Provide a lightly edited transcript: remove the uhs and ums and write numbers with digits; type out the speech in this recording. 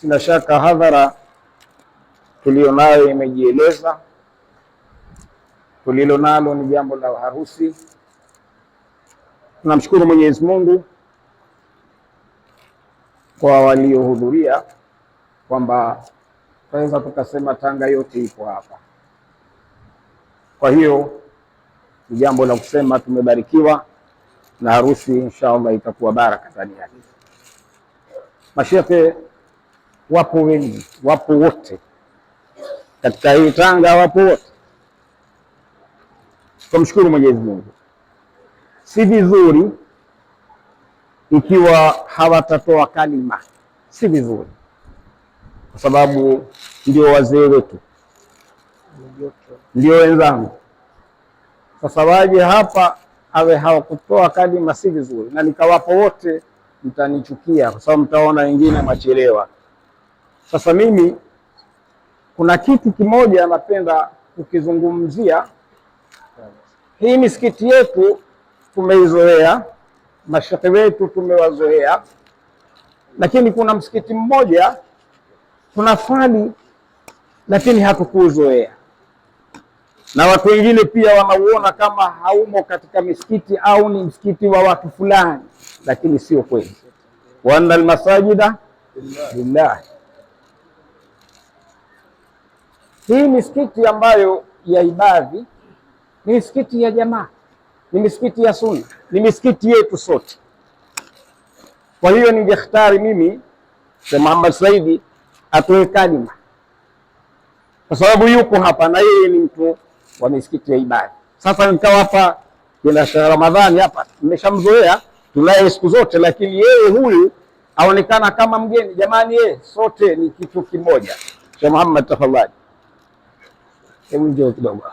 Sina shaka hadhara tulionayo imejieleza. Tulilo nalo ni jambo la harusi. Tunamshukuru Mwenyezi Mungu kwa waliohudhuria, kwamba tunaweza tukasema Tanga yote ipo hapa. Kwa hiyo ni jambo la kusema tumebarikiwa na harusi, inshallah itakuwa baraka ndani yake. Mashehe wapo wengi, wapo wote katika hii Tanga, wapo wote. Tumshukuru Mwenyezi Mungu. Si vizuri ikiwa hawatatoa kalima, si vizuri, kwa sababu ndio wazee wetu, ndio wenzangu. Sasa waje hapa awe hawakutoa kalima, si vizuri, na nikawapo wote mtanichukia, kwa sababu mtaona wengine machelewa. Sasa mimi kuna kitu kimoja napenda kukizungumzia. Hii misikiti yetu tumeizoea, mashehe wetu tumewazoea, lakini kuna msikiti mmoja tunafali lakini hatukuzoea, na watu wengine pia wanauona kama haumo katika misikiti au ni msikiti wa watu fulani, lakini sio kweli. Wa anna almasajida lillah. Hii misikiti ambayo ya ibadhi ni misikiti ya jamaa, ni misikiti ya sunna, ni misikiti yetu sote. Kwa hiyo ningehtari mimi Sheikh Muhammad Saidi atoe kalima, kwa sababu yuko hapa na yeye ni mtu wa misikiti ya ibada. Sasa nikawapa kila Sheikh Ramadhani hapa, nimeshamzoea, tunaye siku zote, lakini yeye huyu aonekana kama mgeni. Jamani, yeye sote ni kitu kimoja. Sheikh Muhammad, tafadhali, hebu njoo kidogo.